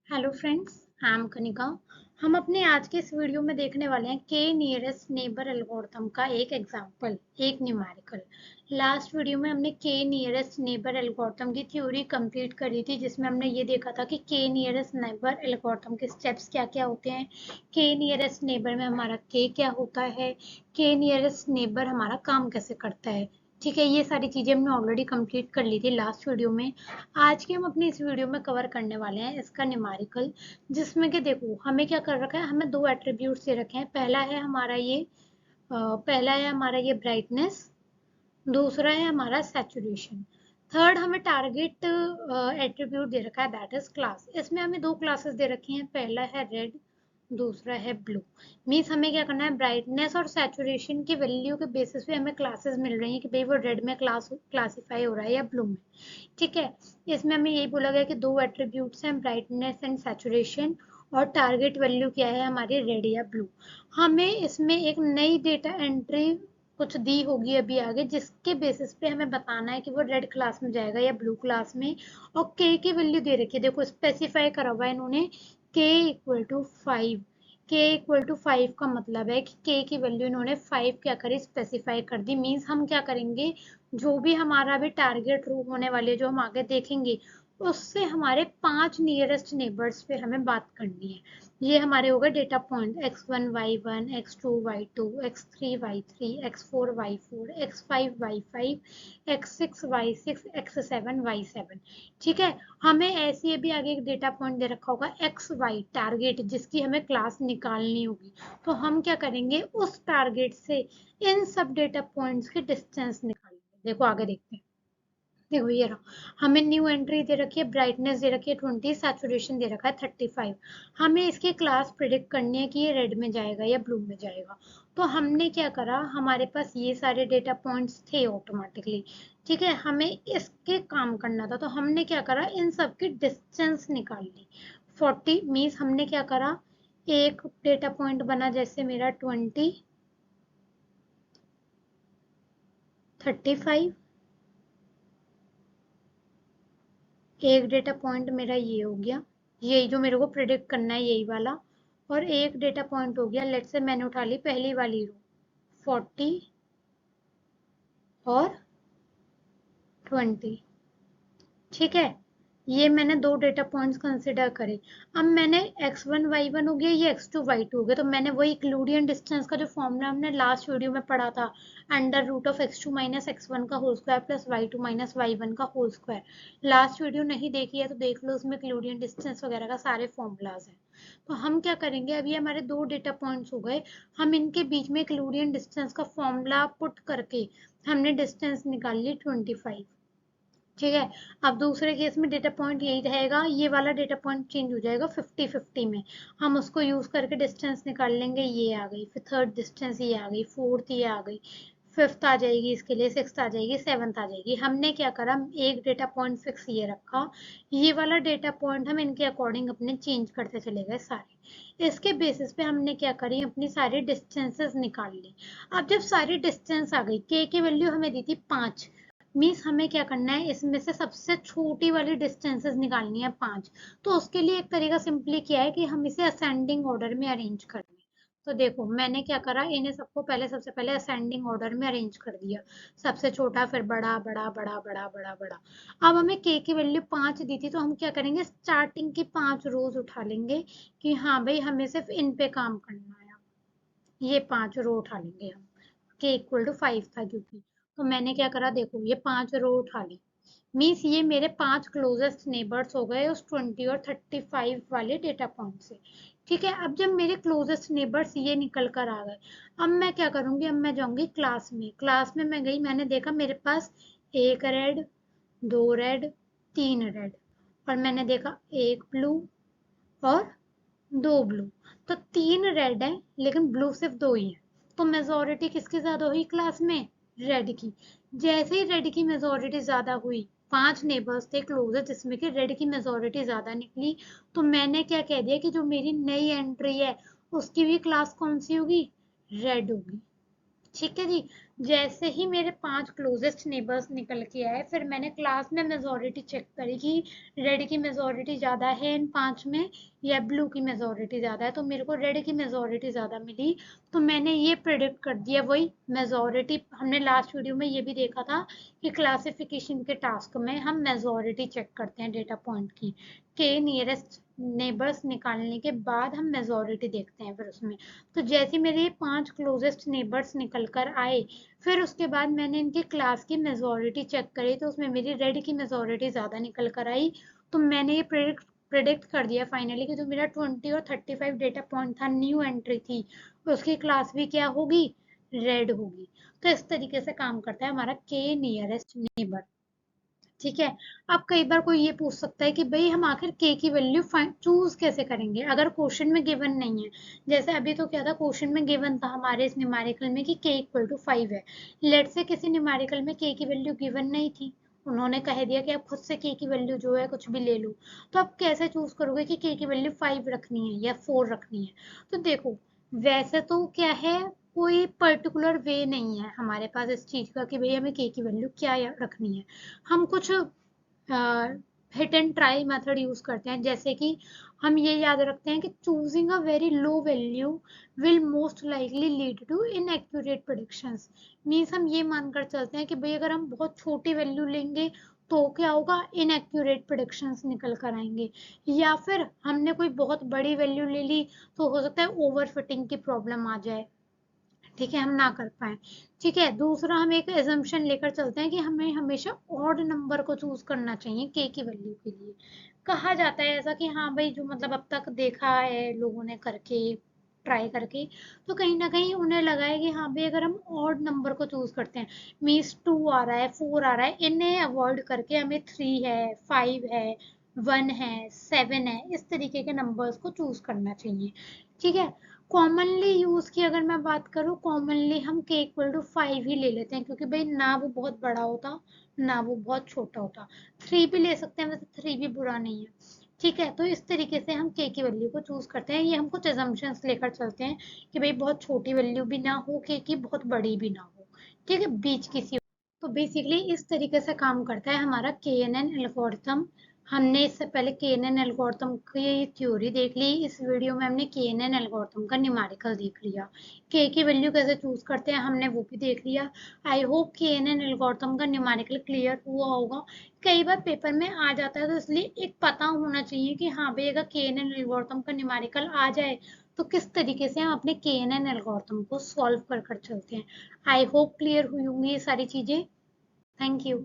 Hello friends, I am Kanika. हम अपने आज के इस वीडियो में देखने वाले हैं के नियरेस्ट नेबर एल्गोरिथम का एक एग्जांपल, एक न्यूमेरिकल। लास्ट वीडियो में हमने के नियरेस्ट नेबर एल्गोरिथम की थ्योरी कंप्लीट करी थी, जिसमें हमने ये देखा था कि के नियरेस्ट नेबर एल्गोरिथम के स्टेप्स क्या क्या होते हैं, के नियरेस्ट नेबर में हमारा के क्या होता है, के नियरेस्ट नेबर हमारा काम कैसे करता है। ठीक है, ये सारी चीजें हमने ऑलरेडी कंप्लीट कर ली थी लास्ट वीडियो में। आज के हम अपनी इस वीडियो में कवर करने वाले हैं इसका न्यूमेरिकल, जिसमें कि देखो हमें क्या कर रखा है, हमें दो एट्रीब्यूट्स दे रखे हैं। पहला है हमारा ये ब्राइटनेस, दूसरा है हमारा सैचुरेशन। थर्ड हमें टारगेट एट्रीब्यूट दे रखा है, दैट इज क्लास। इसमें हमें दो क्लासेस दे रखी हैं, पहला है रेड, दूसरा है ब्लू। मीन्स हमें क्या करना है, ब्राइटनेस और सैचुरेशन की वैल्यू के बेसिस पे हमें क्लासेस मिल रही हैं कि भाई वो रेड में क्लासीफाई हो रहा है या ब्लू में। ठीक है, इसमें हमें यही बोला गया कि दो एट्रीब्यूट्स हैं, ब्राइटनेस एंड सैचुरेशन, और टारगेट वैल्यू क्या है हमारी, रेड या ब्लू। हमें इसमें एक नई डेटा एंट्री कुछ दी होगी अभी आगे, जिसके बेसिस पे हमें बताना है कि वो रेड क्लास में जाएगा या ब्लू क्लास में। और के की वैल्यू दे रखी है, देखो स्पेसिफाई करा हुआ है इन्होंने, के इक्वल टू 5। के इक्वल टू 5 का मतलब है कि के की वैल्यू इन्होंने 5 क्या करी, स्पेसिफाई कर दी। मीन्स हम क्या करेंगे, जो भी हमारा भी टारगेट रू होने वाले जो हम आगे देखेंगे, उससे हमारे 5 नियरेस्ट नेबर्स पे हमें बात करनी है। ये हमारे हो गए data point, x1 y1, x2 y2, x3 y3, x4 y4, x5 y5, x6 y6, x7 y7। ठीक है, हमें ऐसे भी आगे एक डेटा पॉइंट दे रखा होगा एक्स वाई टारगेट, जिसकी हमें क्लास निकालनी होगी। तो हम क्या करेंगे, उस टारगेट से इन सब डेटा पॉइंट्स के डिस्टेंस निकालेंगे। देखो आगे देखते हैं। देखो ये रहा, हमें न्यू एंट्री दे रखी है, ब्राइटनेस दे रखी है 20, सैचुरेशन दे रखा है 35। हमें इसकी क्लास प्रिडिक्ट करनी है कि ये रेड में जाएगा या ब्लू में जाएगा। तो हमने क्या करा, हमारे पास ये सारे डेटा पॉइंट्स थे ऑटोमेटिकली। ठीक है, हमें इसके काम करना था, तो हमने क्या करा, इन सब की डिस्टेंस निकाल ली। 40 मीन्स हमने क्या करा, एक डेटा पॉइंट बना जैसे मेरा 20, 35, एक डेटा पॉइंट मेरा ये हो गया, यही जो मेरे को प्रिडिक्ट करना है यही वाला। और एक डेटा पॉइंट हो गया, लेट से मैंने उठा ली पहली वाली रो, 40 और 20। ठीक है, ये मैंने दो डेटा पॉइंट्स कंसिडर करे। अब मैंने x1 y1 हो गया, ये x2 y2 हो गया, तो मैंने वही यूक्लिडियन डिस्टेंस का जो फॉर्मूला हमने लास्ट वीडियो में पढ़ा था, under root of x2 minus x1 का whole square plus y2 minus y1 का होल स्क्वायर। लास्ट वीडियो नहीं देखी है तो देख लो, उसमें यूक्लिडियन डिस्टेंस वगैरह का सारे फॉर्मूलाज हैं। तो हम क्या करेंगे, अभी हमारे दो डेटा पॉइंट्स हो गए, हम इनके बीच में यूक्लिडियन डिस्टेंस का फॉर्मूला पुट करके हमने डिस्टेंस निकाल ली 25। ठीक है, अब दूसरे केस में डेटा पॉइंट यही रहेगा, ये वाला डेटा पॉइंट चेंज हो जाएगा 50-50 में। हम उसको यूज करके डिस्टेंस निकाल लेंगे, ये आ गई, फिर थर्ड डिस्टेंस ये आ गई, फोर्थ ये आ गई, फिफ्थ आ जाएगी, इसके लिए सिक्स्थ आ जाएगी, सेवंथ आ जाएगी। हमने क्या करा, एक डेटा पॉइंट फिक्स ये रखा, ये वाला डेटा पॉइंट हम इनके अकॉर्डिंग अपने चेंज करते चले गए सारे। इसके बेसिस पे हमने क्या करी, अपनी सारी डिस्टेंसेस निकाल ली। अब जब सारी डिस्टेंस आ गई, के की वैल्यू हमें दी थी 5, मीन्स हमें क्या करना है, इसमें से सबसे छोटी वाली डिस्टेंसेस निकालनी है 5। तो उसके लिए एक तरीका सिंपली क्या है कि हम इसे असेंडिंग ऑर्डर में अरेंज कर लें। तो देखो मैंने क्या करा, इन्हें सबको सबसे पहले असेंडिंग ऑर्डर में अरेंज कर दिया, सबसे छोटा फिर बड़ा बड़ा बड़ा बड़ा बड़ा बड़ा। अब हमें के की वैल्यू 5 दी थी, तो हम क्या करेंगे, स्टार्टिंग की 5 रोज उठा लेंगे कि हाँ भाई हमें सिर्फ इन पे काम करना है। ये 5 रो उठा लेंगे हम, के इक्वल टू 5 था क्योंकि। तो मैंने क्या करा, देखो ये 5 रो उठा ली, मीन्स ये मेरे 5 क्लोजेस्ट नेबर्स हो गए उस 20 और 35 वाले डेटा पॉइंट से। ठीक है, अब जब मेरे क्लोजेस्ट नेबर्स ये निकल कर आ गए, अब मैं क्या करूंगी, अब मैं जाऊंगी क्लास में। क्लास में मैं गई, मैंने देखा मेरे पास एक रेड, दो रेड, तीन रेड, और मैंने देखा एक ब्लू और दो ब्लू। तो तीन रेड है लेकिन ब्लू सिर्फ दो ही है। तो मेजोरिटी किसकी ज्यादा हुई क्लास में, रेड की। जैसे ही रेड की मेजोरिटी ज्यादा हुई, 5 नेबर्स थे क्लोजर जिसमें कि रेड की मेजोरिटी ज्यादा निकली, तो मैंने क्या कह दिया कि जो मेरी नई एंट्री है उसकी भी क्लास कौन सी होगी, रेड होगी। ठीक है जी। जैसे ही मेरे 5 क्लोजेस्ट नेबर्स निकल के आए, फिर मैंने क्लास में मेजोरिटी चेक करी कि रेड की मेजोरिटी ज्यादा है इन 5 में या ब्लू की मेजोरिटी ज्यादा है। तो मेरे को रेड की मेजोरिटी ज्यादा मिली, तो मैंने ये प्रिडिक्ट कर दिया। वही मेजोरिटी हमने लास्ट वीडियो में ये भी देखा था कि क्लासिफिकेशन के टास्क में हम मेजोरिटी चेक करते हैं डेटा पॉइंट की, के नियरेस्ट नेबर्स निकालने के बाद हम मेजोरिटी देखते हैं फिर उसमें। तो जैसे मेरे ये 5 क्लोजेस्ट नेबर्स निकल कर आए, फिर उसके बाद मैंने इनकी क्लास की मेजोरिटी चेक करी, तो उसमें मेरी रेड की मेजोरिटी ज्यादा निकल कर आई। तो मैंने ये प्रिडिक्ट कर दिया फाइनली कि जो मेरा 20 और 35 डेटा पॉइंट था, न्यू एंट्री थी, उसकी क्लास भी क्या होगी, रेड होगी। तो इस तरीके से काम करता है हमारा के नियरेस्ट नेबर। ठीक है। अब कई बार कोई ये पूछ सकता है कि भाई हम आखिर के की वैल्यू चूज कैसे करेंगे अगर क्वेश्चन में गिवन नहीं है। जैसे अभी तो क्या था, क्वेश्चन में गिवन था हमारे इस न्यूमेरिकल में कि के इक्वल टू 5 है। लेट से किसी न्यूमेरिकल में के की वैल्यू गिवन नहीं थी, उन्होंने कह दिया कि आप खुद से के की वैल्यू जो है कुछ भी ले लो। तो आप कैसे चूज करोगे कि के की वैल्यू 5 रखनी है या 4 रखनी है। तो देखो, वैसे तो क्या है, कोई पर्टिकुलर वे नहीं है हमारे पास इस चीज का कि भाई हमें के की वैल्यू क्या रखनी है। हम कुछ hit and try method use करते हैं, जैसे कि हम ये याद रखते हैं कि choosing a very low value will most likely lead to inaccurate predictions. Means हम ये मानकर चलते हैं कि भाई अगर हम बहुत छोटी वैल्यू लेंगे तो क्या होगा, इनएक्यूरेट प्रेडिक्शंस निकल कर आएंगे। या फिर हमने कोई बहुत बड़ी वैल्यू ले ली तो हो सकता है ओवर फिटिंग की प्रॉब्लम आ जाए, ठीक है, हम ना कर पाए। ठीक है, दूसरा हम एक एजम्पशन लेकर चलते हैं कि हमें हमेशा ऑड नंबर को चूज करना चाहिए के की वैल्यू के लिए। कहा जाता है ऐसा कि हाँ भाई, जो मतलब अब तक देखा है लोगों ने करके, ट्राई करके, तो कहीं ना कहीं उन्हें लगा है कि हाँ भाई अगर हम ऑड नंबर को चूज करते हैं, मीन्स 2 आ रहा है, 4 आ रहा है, इन्हें अवॉइड करके हमें 3 है, 5 है, 1 है, 7 है, इस तरीके के नंबर्स को चूज करना चाहिए। ठीक है। कॉमनली यूज की अगर मैं बात करूँ, कॉमनली हम के इक्वल टू 5 ही ले लेते हैं, क्योंकि भाई ना वो बहुत बड़ा होता ना वो बहुत छोटा होता। 3 भी ले सकते हैं, वैसे 3 भी बुरा नहीं है। ठीक है, तो इस तरीके से हम के की वैल्यू को चूज करते हैं। ये हम कुछ assumptions लेकर चलते हैं कि भाई बहुत छोटी वैल्यू भी ना हो के की, बहुत बड़ी भी ना हो, ठीक है, बीच की सी। तो बेसिकली इस तरीके से काम करता है हमारा KNN एल्गोरिथम। हमने इससे पहले KNN एल्गोरिथम की थ्योरी देख ली, इस वीडियो में हमने KNN एल्गोरिथम का न्यूमेरिकल देख लिया। के की वैल्यू कैसे चूज करते हैं हमने वो भी देख लिया। आई होप KNN एल्गोरिथम का न्यूमेरिकल क्लियर हुआ होगा। कई बार पेपर में आ जाता है, तो इसलिए एक पता होना चाहिए कि हाँ भाई अगर KNN एल्गोरिथम का न्यूमेरिकल आ जाए तो किस तरीके से हम अपने KNN एल्गोरिथम को सॉल्व कर कर चलते हैं। आई होप क्लियर हुई होंगी ये सारी चीजें। Thank you.